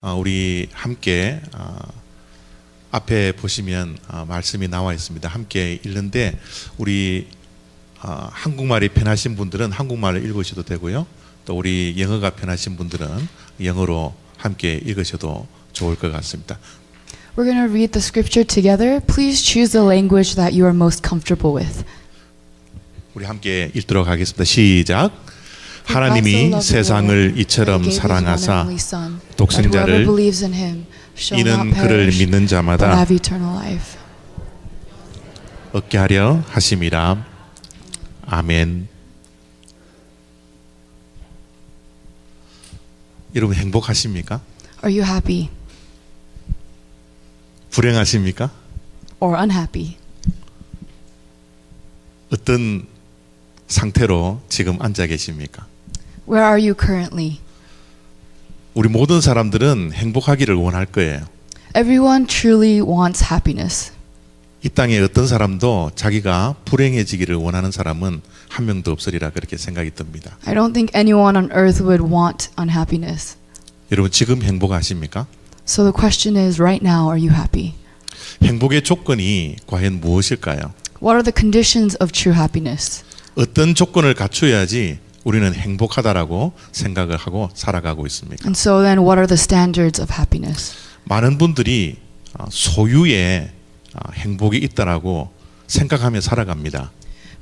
우리 함께 앞에 보시면 말씀이 나와 있습니다. 함께 읽는데 우리 한국말이 편하신 분들은 한국말을 읽으셔도 되고요. 또 우리 영어가 편하신 분들은 영어로 함께 읽으셔도 좋을 것 같습니다. We're going to read the scripture together. Please choose the language that you are most comfortable with. 우리 함께 읽도록 하겠습니다. 시작. 하나님이 세상을 이처럼 사랑하사 독생자를 이는 그를 믿는 자마다 얻게 하려 하심이라. 아멘. 여러분 행복하십니까? Are you happy 불행하십니까? or unhappy? 어떤 상태로 지금 앉아 계십니까? Where are you currently? 우리 모든 사람들은 행복하기를 원할 거예요. Everyone truly wants happiness. 이 땅에 어떤 사람도 자기가 불행해지기를 원하는 사람은 한 명도 없으리라 그렇게 생각이 듭니다. I don't think anyone on earth would want unhappiness. 여러분 지금 행복하십니까? So the question is, right now, are you happy? 행복의 조건이 과연 무엇일까요? What are the conditions of true happiness? 어떤 조건을 갖춰야지 우리는 행복하다라고 생각을 하고 살아가고 있습니까? And so then, what are the standards of happiness? 많은 분들이 소유에 행복이 있다라고 생각하며 살아갑니다.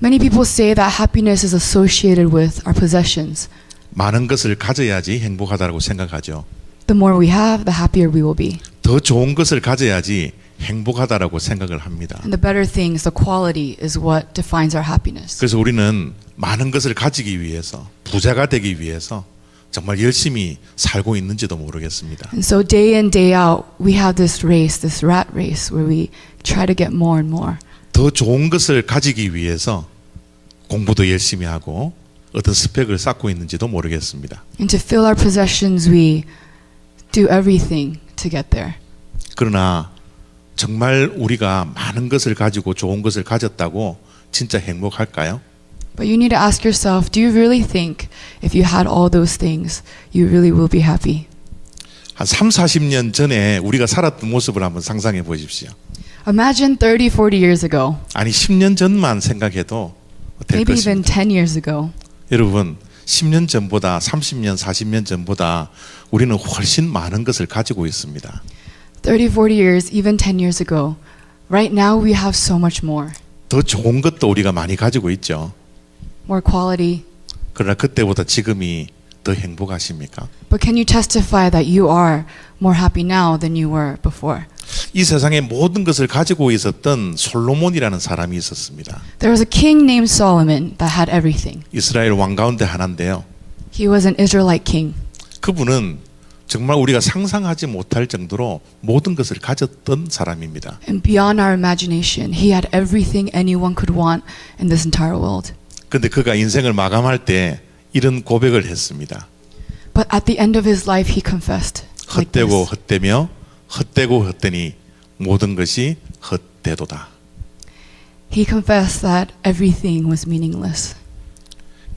Many people say that happiness is associated with our possessions. 많은 것을 가져야지 행복하다라고 생각하죠. The more we have, the happier we will be. 더 좋은 것을 가져야지 행복하다라고 생각을 합니다. And the better things, the quality, is what defines our happiness. 그래서 우리는 많은 것을 가지기 위해서, 부자가 되기 위해서 정말 열심히 살고 있는지도 모르겠습니다. And so day in, day out, we have this race, this rat race, where we try to get more and more. 더 좋은 것을 가지기 위해서 공부도 열심히 하고 어떤 스펙을 쌓고 있는지도 모르겠습니다. And to fill our possessions, we do everything to get there. 그러나 정말 우리가 많은 것을 가지고 좋은 것을 가졌다고 진짜 행복할까요? But you need to ask yourself, do you really think if you had all those things, you really will be happy? 한 3, 40년 전에 우리가 살았던 모습을 한번 상상해 보십시오. Imagine 30, 40 years ago, 아니 10년 전만 생각해도 될 maybe even 것입니다. 10 years ago. 여러분 10년 전보다 30년, 40년 전보다 우리는 훨씬 많은 것을 가지고 있습니다. 30, 40 years, even 10 years ago. Right now we have so much more. 더 좋은 것도 우리가 많이 가지고 있죠. More quality. 그러나 그때보다 지금이 더 행복하십니까? But can you testify that you are more happy now than you were before? 이 세상의 모든 것을 가지고 있었던 솔로몬이라는 사람이 있었습니다. There was a king named Solomon that had everything. 이스라엘 왕 가운데 하나인데요. He was an Israelite king. 그분은 정말 우리가 상상하지 못할 정도로 모든 것을 가졌던 사람입니다. And beyond our imagination, he had everything anyone could want in this entire world. 그런데 그가 인생을 마감할 때 이런 고백을 했습니다. But at the end of his life, he confessed like 헛되고 this. 헛되며 헛되고 헛되니 모든 것이 헛되도다. He confessed that everything was meaningless.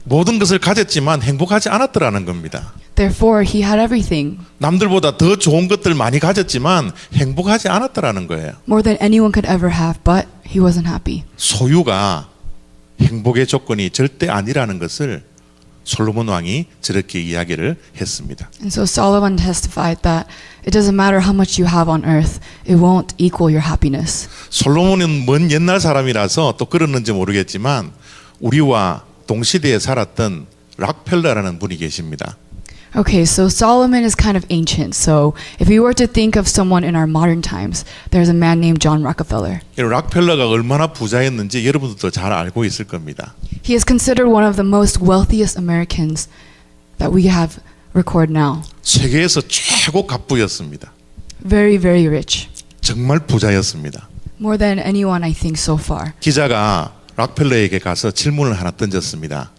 모든 것을 가졌지만 행복하지 않았더라는 겁니다. Therefore, he had everything, 남들보다 더 좋은 것들 많이 가졌지만 행복하지 않았더라는 거예요. more than anyone could ever have, but he wasn't happy. 소유가 행복의 조건이 절대 아니라는 것을 솔로몬 왕이 저렇게 이야기를 했습니다. And so Solomon testified that it doesn't matter how much you have on earth, it won't equal your happiness. 솔로몬은 먼 옛날 사람이라서 또 그랬는지 모르겠지만 우리와 동시대에 살았던 락펠러라는 분이 계십니다. Okay, so Solomon is kind of ancient. So if we were to think of someone in our modern times, there's a man named John Rockefeller. 락펠러가 얼마나 부자였는지 여러분들도 잘 알고 있을 겁니다. He is considered one of the most wealthiest Americans that we have recorded now. 세계에서 최고 갑부였습니다. Very, very rich. 정말 부자였습니다. More than anyone, I think, so far. 기자가 락펠러에게 가서 질문을 하나 던졌습니다.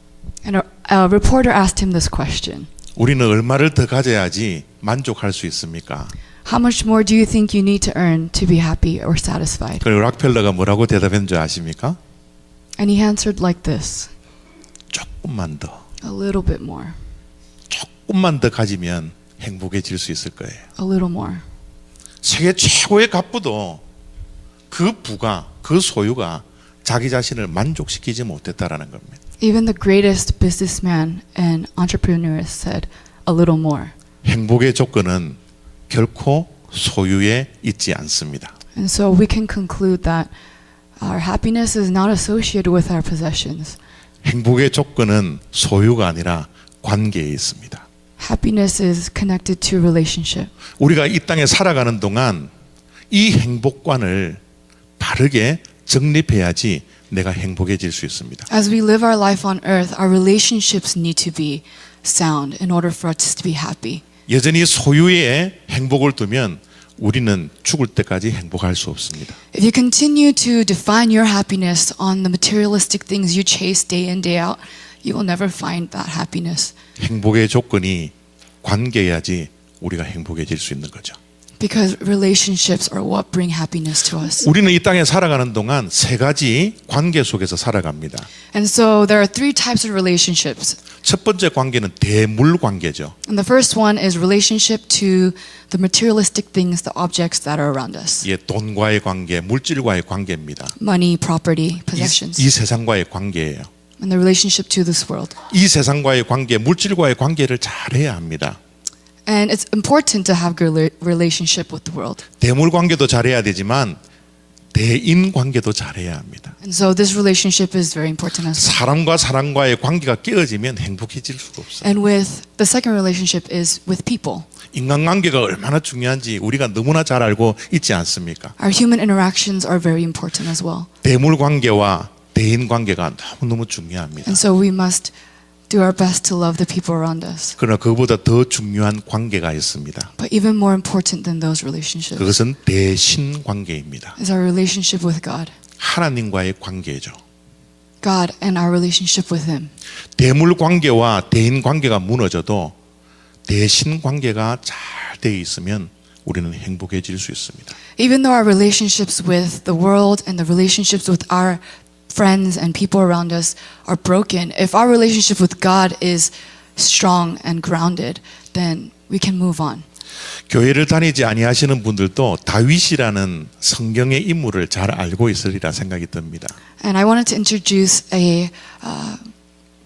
And a reporter asked him this question. 우리는 얼마를 더 가져야지 만족할 수 있습니까? How much more do you think you need to earn to be happy or satisfied? 그리고 락펠러가 뭐라고 대답한 줄 아십니까? And he answered like this. 조금만 더, A little bit more. 조금만 더 가지면 행복해질 수 있을 거예요. A little more. 세계 최고의 갑부도 그 부가, 그 소유가 자기 자신을 만족시키지 못했다라는 겁니다. Even the greatest businessman and entrepreneurs said a little more. 행복의 조건은 결코 소유에 있지 않습니다. And so we can conclude that our happiness is not associated with our possessions. 행복의 조건은 소유가 아니라 관계에 있습니다. Happiness is connected to relationship. 우리가 이 땅에 살아가는 동안 이 행복관을 바르게 정립해야지 내가 행복해질 수 있습니다. As we live our life on earth, our relationships need to be sound in order for us to be happy. 여전히 소유에 행복을 두면 우리는 죽을 때까지 행복할 수 없습니다. If you continue to define your happiness on the materialistic things you chase day in, day out, you will never find that happiness. 행복의 조건이 관계여야지 우리가 행복해질 수 있는 거죠. Because relationships are what bring happiness to us. 우리는 이 땅에 살아가는 동안 세 가지 관계 속에서 살아갑니다. And so there are three types of relationships. 첫 번째 관계는 대물 관계죠. And the first one is relationship to the materialistic things, the objects that are around us. 예, 돈과의 관계, 물질과의 관계입니다. Money, property, possessions. 이 세상과의 관계예요. And the relationship to this world. 이 세상과의 관계, 물질과의 관계를 잘해야 합니다. And it's important to have good relationship with the world. 대물 관계도 잘해야 되지만 대인 관계도 잘해야 합니다. And so this relationship is very important as well. 사람과 사람과의 관계가 깨어지면 행복해질 수가 없어요. And with the second relationship is with people. 인간관계가 얼마나 중요한지 우리가 너무나 잘 알고 있지 않습니까? Our human interactions are very important as well. 대물 관계와 대인 관계가 너무너무 중요합니다. And so we must do our best to love the people around us. 그러나 그보다 더 중요한 관계가 있습니다. But even more important than those relationships 그것은 대신 관계입니다. is our relationship with God. 하나님과의 관계죠. God and our relationship with Him. 대물 관계와 대인 관계가 무너져도 대신 관계가 잘 돼 있으면 우리는 행복해질 수 있습니다. Even though our relationships with the world and the relationships with our friends and people around us are broken, if our relationship with God is strong and grounded, then we can move on. 교회를 다니지 아니하시는 분들도 다윗이라는 성경의 인물을 잘 알고 있으리라 생각이 듭니다. And I wanted to introduce a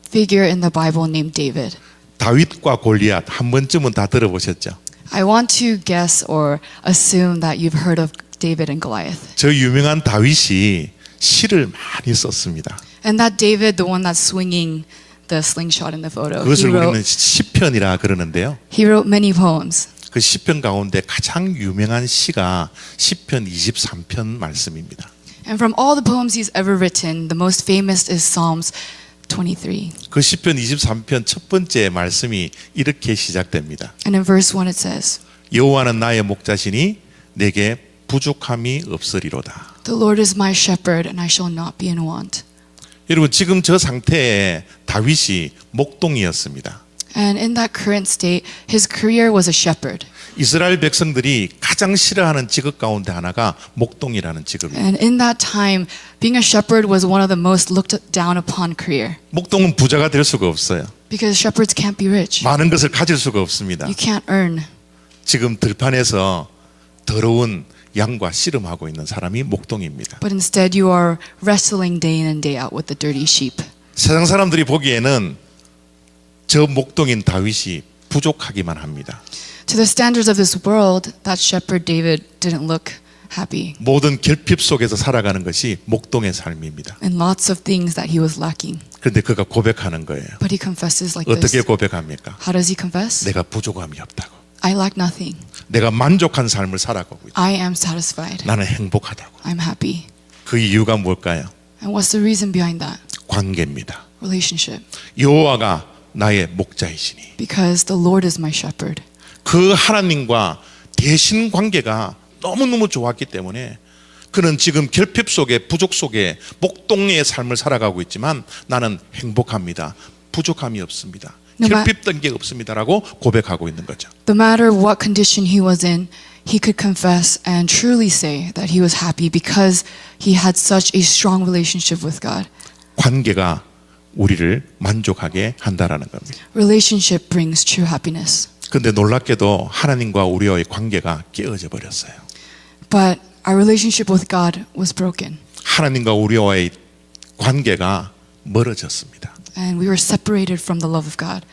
figure in the Bible named David. 다윗과 골리앗 한 번쯤은 다 들어보셨죠? I want to guess or assume that you've heard of David and Goliath. 저 유명한 다윗이 시를 많이 썼습니다. And that David, the one that's swinging the slingshot in the photo, 그것을 우리는 시편이라 그러는데요. he wrote many poems. 그 시편 가운데 가장 유명한 시가 시편 23편 말씀입니다. And from all the poems he's ever written, the most famous is Psalms 23. 그 시편 23편 첫 번째 말씀이 이렇게 시작됩니다. And in verse 1 it says, 여호와는 나의 목자시니 내게 부족함이 없으리로다. The Lord is my shepherd and I shall not be in want. 여러분 지금 저 상태에 다윗이 목동이었습니다. And in that current state, his career was a shepherd. 이스라엘 백성들이 가장 싫어하는 직업 가운데 하나가 목동이라는 직업입니다. And in that time, being a shepherd was one of the most looked down upon career. 목동은 부자가 될 수가 없어요. Because shepherds can't be rich. 많은 것을 가질 수가 없습니다. You can't earn. 지금 들판에서 더러운 양과 씨름하고 있는 사람이 목동입니다. But instead you are wrestling day in and day out with the dirty sheep. 세상 사람들이 보기에는 저 목동인 다윗이 부족하기만 합니다. To the standards of this world, that shepherd David didn't look happy. 모든 결핍 속에서 살아가는 것이 목동의 삶입니다. And lots of things that he was lacking. 그런데 그가 고백하는 거예요. But he confesses like 어떻게 this. 고백합니까? How does he confess? 내가 부족함이 없다고. I lack nothing. 내가 만족한 삶을 살아가고 있다. I am satisfied. 나는 행복하다고. I'm happy. 그 이유가 뭘까요? And what's the reason behind that? 관계입니다. Relationship. 여호와가 나의 목자이시니. Because the Lord is my shepherd. 그 하나님과 대신 관계가 너무너무 좋았기 때문에 그는 지금 결핍 속에 부족 속에 목동의 삶을 살아가고 있지만 나는 행복합니다. 부족함이 없습니다. 결핍된 게 없습니다라고 고백하고 있는 거죠. No matter what condition he was in, he could confess and truly say that he was happy because he had such a strong relationship with God. 관계가 우리를 만족하게 한다라는 겁니다. Relationship brings true happiness. 그런데 놀랍게도 하나님과 우리와의 관계가 깨어져 버렸어요. But our relationship with God was broken. 하나님과 우리와의 관계가 멀어졌습니다. And we were separated from the love of God.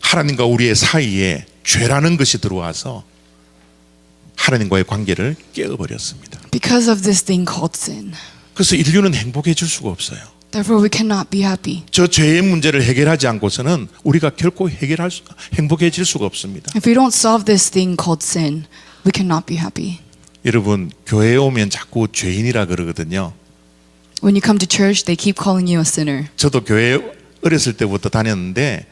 하나님과 우리의 사이에 죄라는 것이 들어와서 하나님과의 관계를 깨어버렸습니다. Because of this thing called sin. 그래서 인류는 행복해질 수가 없어요. Therefore, we cannot be happy. 저 죄의 문제를 해결하지 않고서는 우리가 결코 행복해질 수가 없습니다. If we don't solve this thing called sin, we cannot be happy. 여러분, 교회에 오면 자꾸 죄인이라 그러거든요. When you come to church, they keep calling you a sinner. 저도 교회 어렸을 때부터 다녔는데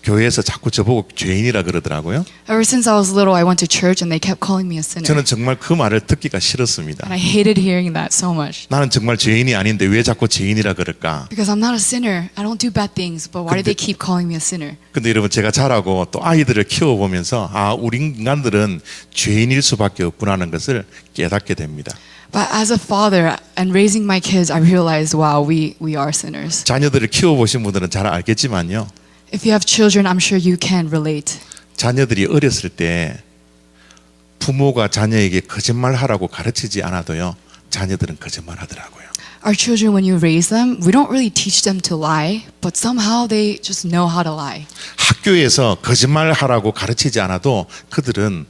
교회에서 자꾸 저보고 죄인이라 그러더라고요. Ever since I was little, I went to church and they kept calling me a sinner. 저는 정말 그 말을 듣기가 싫었습니다. And I hated hearing that so much. 나는 정말 죄인이 아닌데 왜 자꾸 죄인이라 그럴까? Because I'm not a sinner. I don't do bad things. But why do they keep calling me a sinner? 근데 여러분, 제가 자라고 또 아이들을 키워보면서 우리 인간들은 죄인일 수밖에 없구나는 것을 깨닫게 됩니다. But as a father and raising my kids, I realized, wow, we are sinners. 자녀들을 키워보신 분들은 잘 알겠지만요. If you have children, I'm sure you can relate. 자녀들이 어렸을 때 부모가 자녀에게 거짓말하라고 가르치지 않아도요, 자녀들은 거짓말하더라고요. Our children, when you raise them, we don't really teach them to lie, but somehow they just know how to lie. 학교에서 거짓말하라고 가르치지 않아도 그들은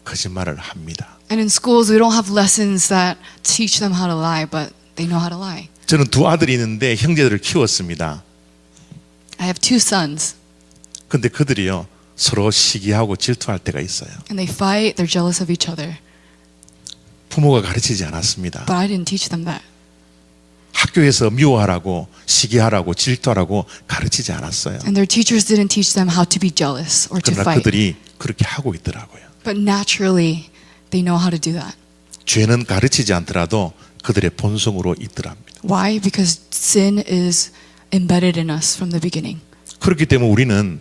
거짓말을 합니다. And in schools, we don't have lessons that teach them how to lie, but they know how to lie. 저는 두 아들이 있는데 형제들을 키웠습니다. I have two sons, 근데 그들이요, 서로 시기하고 질투할 때가 있어요. and they fight, they're jealous of each other. 부모가 가르치지 않았습니다. But I didn't teach them that. 학교에서 미워하라고, 시기하라고, 질투하라고 가르치지 않았어요. And their teachers didn't teach them how to be jealous or to 그러나 fight. 그들이 그렇게 하고 있더라고요. But naturally, they know how to do that. 죄는 가르치지 않더라도 그들의 본성으로 있더랍니다. Why? Because sin is embedded in us from the beginning. 그렇기 때문에 우리는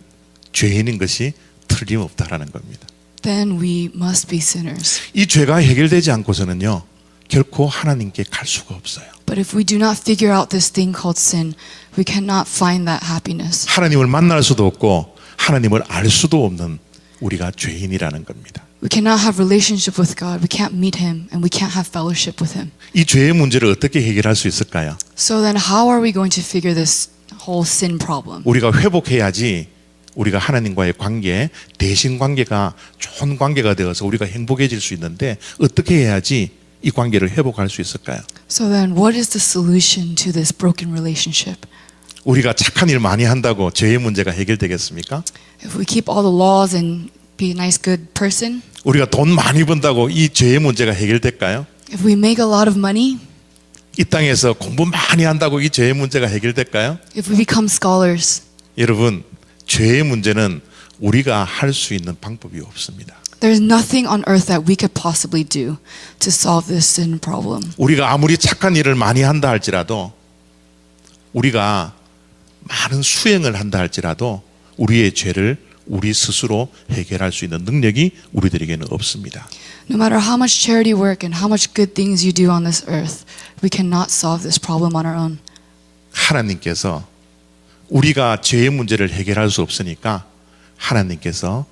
죄인인 것이 틀림없다라는 겁니다. Then we must be sinners. 이 죄가 해결되지 않고서는요, 결코 하나님께 갈 수가 없어요. But if we do not figure out this thing called sin, we cannot find that happiness. 하나님을 만날 수도 없고 하나님을 알 수도 없는 우리가 죄인이라는 겁니다. We cannot have relationship with God. We can't meet Him, and we can't have fellowship with Him. 이 죄의 문제를 어떻게 해결할 수 있을까요? So then, how are we going to figure this whole sin problem? 우리가 회복해야지 우리가 하나님과의 관계, 대신 관계가 좋은 관계가 되어서 우리가 행복해질 수 있는데 어떻게 해야지 이 관계를 회복할 수 있을까요? So then, what is the solution to this broken relationship? 우리가 착한 일 많이 한다고 죄의 문제가 해결되겠습니까? If we keep all the laws and be a nice, good person, 우리가 돈 많이 번다고 이 죄의 문제가 해결될까요? if we make a lot of money, 이 땅에서 공부 많이 한다고 이 죄의 문제가 해결될까요? if we become scholars, 여러분, 죄의 문제는 우리가 할 수 있는 방법이 없습니다. there's nothing on earth that we could possibly do to solve this sin problem. 우리가 아무리 착한 일을 많이 한다 할지라도, 우리가 많은 수행을 한다 할지라도 우리의 죄를 우리 스스로 해결할 수 있는 능력이 우리들에게는 없습니다. No matter how much charity work and how much good things you do on this earth, we cannot solve this problem on our own. 하나님께서 우리가 죄의 문제를 해결할 수 없으니까 하나님께서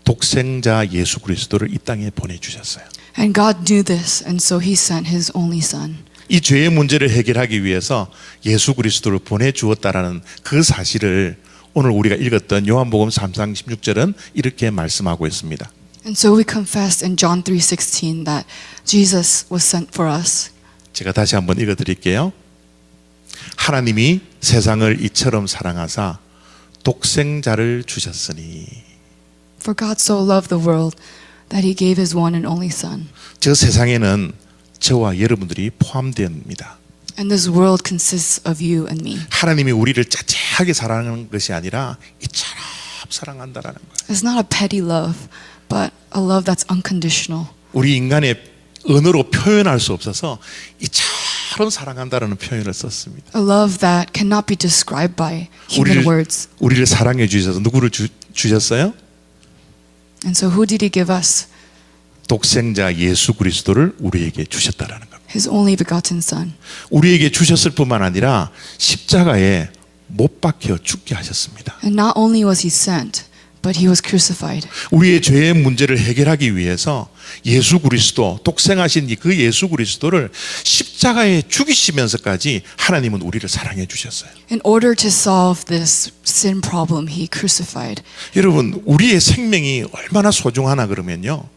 독생자 예수 그리스도를 이 땅에 보내주셨어요. And God knew this, and so He sent His only Son. 이 죄의 문제를 해결하기 위해서 예수 그리스도를 보내주었다라는 그 사실을 오늘 우리가 읽었던 요한복음 3장 16절은 이렇게 말씀하고 있습니다. And so we confessed in John 3:16 that Jesus was sent for us. 제가 다시 한번 읽어드릴게요. 하나님이 세상을 이처럼 사랑하사 독생자를 주셨으니, For God so loved the world that He gave His one and only Son. 저 세상에는 저와 여러분들이 포함됩니다. And this world consists of you and me. 하나님이 우리를 짜릿하게 사랑하는 것이 아니라 이처럼 사랑한다라는 거예요. It's not a petty love, but a love that's unconditional. 우리 인간의 언어로 표현할 수 없어서 이처럼 사랑한다라는 표현을 썼습니다. A love that cannot be described by human words. 우리를 사랑해 주셔서 누구를 주셨어요? And so who did He give us? 독생자 예수 그리스도를 우리에게 주셨다라는 겁니다. His only begotten Son. 우리에게 주셨을 뿐만 아니라 십자가에 못 박혀 죽게 하셨습니다. And not only was He sent, but he was crucified. 우리의 죄의 문제를 해결하기 위해서 예수 그리스도, 독생하신 그 예수 그리스도를 십자가에 죽이시면서까지 하나님은 우리를 사랑해 주셨어요. In order to solve this sin problem, he crucified. 여러분, 우리의 생명이 얼마나 소중하나 그러면요,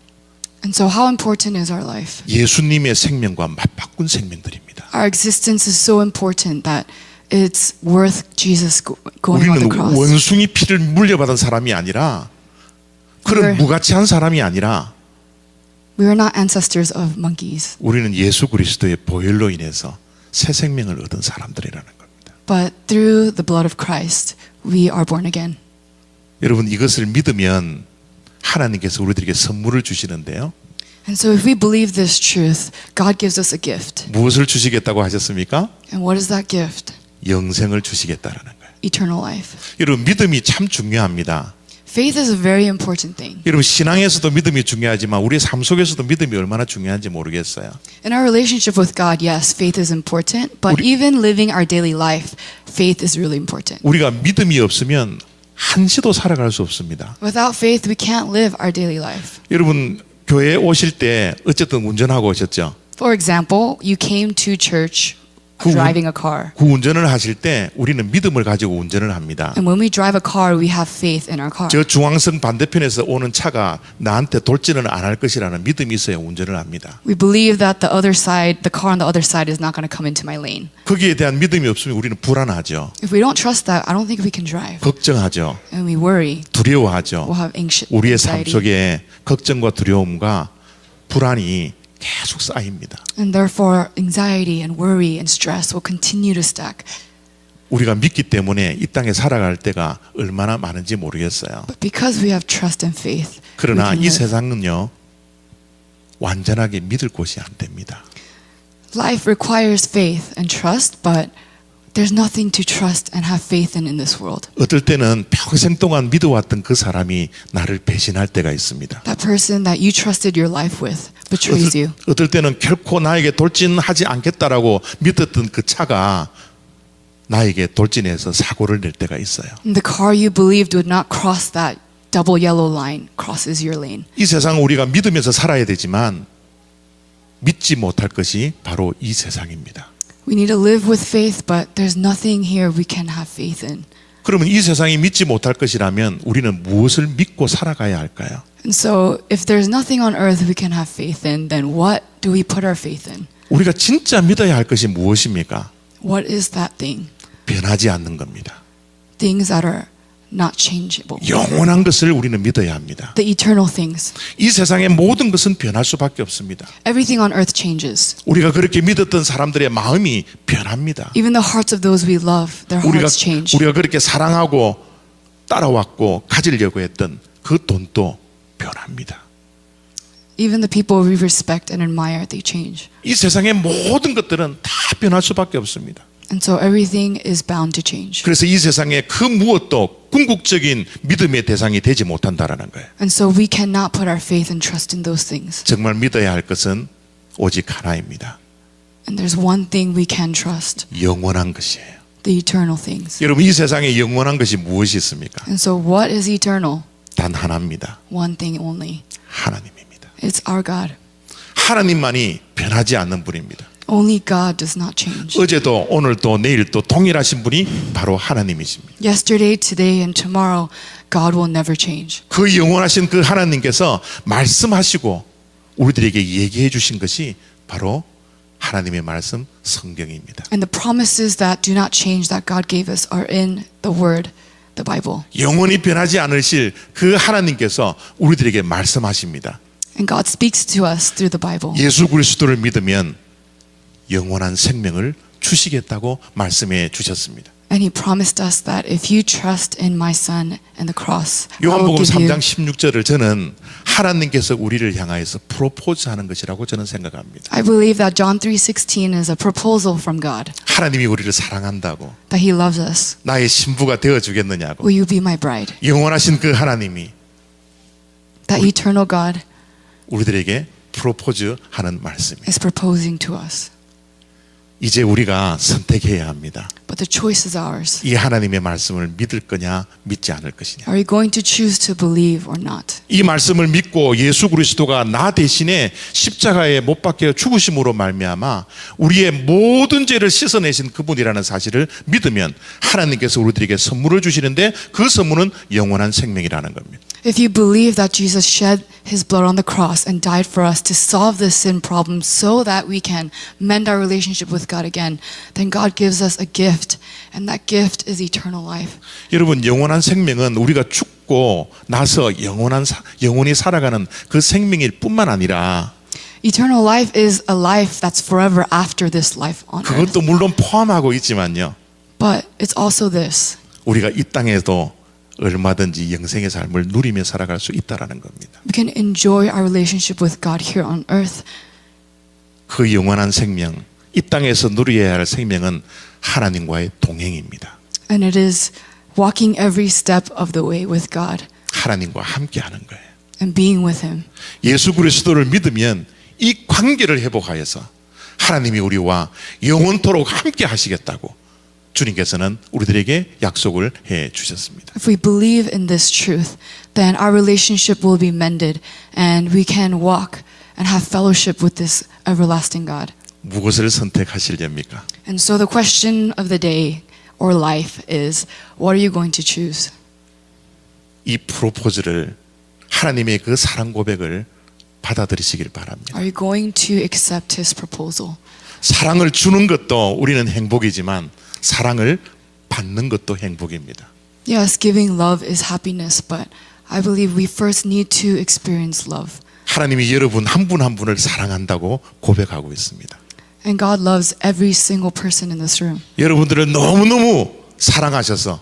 And so how important is our life? 예수님의 생명과 맞바꾼 생명들입니다. Our existence is so important that it's worth Jesus going on the 우리는 cross. 원숭이 피를 물려받은 사람이 아니라, 그런 We're- 무가치한 사람이 아니라, We are not ancestors of monkeys, 우리는 예수 그리스도의 보혈로 인해서 새 생명을 얻은 사람들이라는 겁니다. but through the blood of Christ, we are born again. 여러분, 이것을 믿으면 하나님께서 우리들에게 선물을 주시는데요. And so if we believe this truth, God gives us a gift. 무엇을 주시겠다고 하셨습니까? And what is that gift? 영생을 주시겠다라는 거예요. Eternal life. 여러분, 믿음이 참 중요합니다. Faith is a very important thing. 여러분, 신앙에서도 믿음이 중요하지만 우리의 삶 속에서도 믿음이 얼마나 중요한지 모르겠어요. In our relationship with God, yes, faith is important, but even living our daily life, faith is really important. 우리가 믿음이 없으면 한시도 살아갈 수 없습니다. Without faith, we can't live our daily life. 여러분, 교회에 오실 때 어쨌든 운전하고 오셨죠? For example, you came to church driving a car. 그 운전을 하실 때 우리는 믿음을 가지고 운전을 합니다. And when we drive a car, we have faith in our car. 저 중앙선 반대편에서 오는 차가 나한테 돌진을 안 할 것이라는 믿음이 있어야 운전을 합니다. We believe that the other side, the car on the other side is not going to come into my lane. 거기에 대한 믿음이 없으면 우리는 불안하죠. If we don't trust that, I don't think we can drive. 걱정하죠. And we worry. 두려워하죠. We'll have anxious 우리의 삶 anxiety. 속에 걱정과 두려움과 불안이 계속 쌓입니다. And therefore, anxiety and worry and stress will continue to stack. 우리가 믿기 때문에 이 땅에 살아갈 때가 얼마나 많은지 모르겠어요. But because we have trust and faith, we 그러나 can 이 live. 세상은요, 완전하게 믿을 곳이 안 됩니다. Life requires faith and trust, but there's nothing to trust and have faith in this world. 어떨 때는 평생 동안 믿어왔던 그 사람이 나를 배신할 때가 있습니다. That person that you trusted your life with betrays you. 어떨 때는 결코 나에게 돌진하지 않겠다라고 믿었던 그 차가 나에게 돌진해서 사고를 낼 때가 있어요. And the car you believed would not cross that double yellow line crosses your lane. 이 세상은 우리가 믿으면서 살아야 되지만 믿지 못할 것이 바로 이 세상입니다. We need to live with faith, but there's nothing here we can have faith in. 그러면 이 세상이 믿지 못할 것이라면 우리는 무엇을 믿고 살아가야 할까요? And so, if there's nothing on earth we can have faith in, then what do we put our faith in? 우리가 진짜 믿어야 할 것이 무엇입니까? What is that thing? 변하지 않는 겁니다. Things that are not changeable. 영원한 것을 우리는 믿어야 합니다. The eternal things. 이 세상의 모든 것은 변할 수밖에 없습니다. Everything on earth changes. 우리가 그렇게 믿었던 사람들의 마음이 변합니다. Even the hearts of those we love, their hearts change. 우리가 그렇게 사랑하고 따라왔고 가지려고 했던 그 돈도 변합니다. Even the people we respect and admire, they change. 이 세상의 모든 것들은 다 변할 수밖에 없습니다. And so everything is bound to change. 그래서 이 세상의 그 무엇도 궁극적인 믿음의 대상이 되지 못한다라는 거예요. And so we cannot put our faith and trust in those things. 정말 믿어야 할 것은 오직 하나입니다. And there's one thing we can trust, 영원한 것이에요. the eternal things. 여러분, 이 세상에 영원한 것이 무엇이 있습니까? And so what is eternal? 단 하나입니다. One thing only. 하나님입니다. It's our God. 하나님만이 변하지 않는 분입니다. Only God does not change. 어제도 오늘도 내일도 동일하신 분이 바로 하나님이십니다. Yesterday, today, and tomorrow, God will never change. 그 영원하신 그 하나님께서 말씀하시고 우리들에게 얘기해 주신 것이 바로 하나님의 말씀 성경입니다. And the promises that do not change that God gave us are in the Word, the Bible. 영원히 변하지 않으실 그 하나님께서 우리들에게 말씀하십니다. And God speaks to us through the Bible. 예수 그리스도를 믿으면 영원한 생명을 주시겠다고 말씀해 주셨습니다. And He promised us that if you trust in my Son and the cross, I will 요한복음 give 3장 you. 16절을 저는 하나님께서 우리를 향하여서 프로포즈하는 것이라고 저는 생각합니다. I believe that John 3:16 is a proposal from God, 하나님이 우리를 사랑한다고 that He loves us. 나의 신부가 되어 주겠느냐고 Will you be my bride? 영원하신 그 하나님이 That eternal God 우리들에게 프로포즈하는 말씀입니다. is proposing to us. 이제 우리가 선택해야 합니다. but the choice is ours. 이 하나님의 말씀을 믿을 거냐 믿지 않을 것이냐. Are we going to choose to believe or not? 이 말씀을 믿고 예수 그리스도가 나 대신에 십자가에 못 박혀 죽으심으로 말미암아 우리의 모든 죄를 씻어내신 그분이라는 사실을 믿으면 하나님께서 우리들에게 선물을 주시는데 그 선물은 영원한 생명이라는 겁니다. If you believe that Jesus shed his blood on the cross and died for us to solve this sin problem so that we can mend our relationship with God again, then God gives us a gift, and that gift is eternal life. 여러분, 영원한 생명은 우리가 죽고 나서 영원히 살아가는 그 생명일 뿐만 아니라 Eternal life is a life that's forever after this life on earth. 그것도 물론 포함하고 있지만요. But it's also this. 우리가 이 땅에도 얼마든지 영생의 삶을 누리며 살아갈 수 있다라는 겁니다. We can enjoy our relationship with God here on earth. 그 영원한 생명, 이 땅에서 누려야 할 생명은 하나님과의 동행입니다. And it is walking every step of the way with God 하나님과 함께하는 거예요. and being with him. 예수 그리스도를 믿으면 이 관계를 회복하여서 하나님이 우리와 영원토록 함께 하시겠다고 주님께서는 우리들에게 약속을 해 주셨습니다. If we believe in this truth, then our relationship will be mended and we can walk and have fellowship with this everlasting God. 무엇을 선택하시렵니까? And so the question of the day or life is, what are you going to choose? 이 프로포즈를 하나님의 그 사랑 고백을 받아들이시길 바랍니다. Are you going to accept his proposal? 사랑을 주는 것도 우리는 행복이지만 사랑을 받는 것도 행복입니다. Yes, giving love is happiness, but I believe we first need to experience love. 하나님이 여러분 한 분 한 분을 사랑한다고 고백하고 있습니다. And God loves every single person in this room. 여러분들을 너무너무 사랑하셔서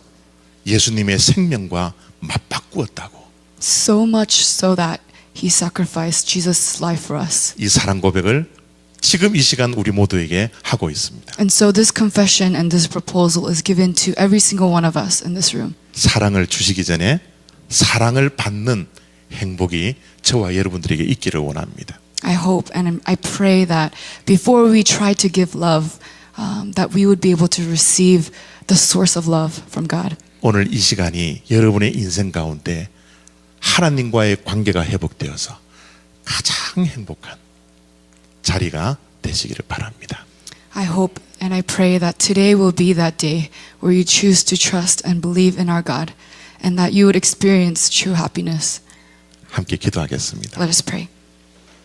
예수님의 생명과 맞바꾸었다고. So much so that he sacrificed Jesus' life for us. 이 사랑 고백을 지금 이 시간 우리 모두에게 하고 있습니다. And so this confession and this proposal is given to every single one of us in this room. 사랑을 주시기 전에 사랑을 받는 행복이 저와 여러분들에게 있기를 원합니다. I hope and I pray that before we try to give love, that we would be able to receive the source of love from God. 오늘 이 시간이 여러분의 인생 가운데 하나님과의 관계가 회복되어서 가장 행복한 자리가 되시기를 바랍니다. I hope and I pray that today will be that day where you choose to trust and believe in our God and that you would experience true happiness. 함께 기도하겠습니다. Let us pray.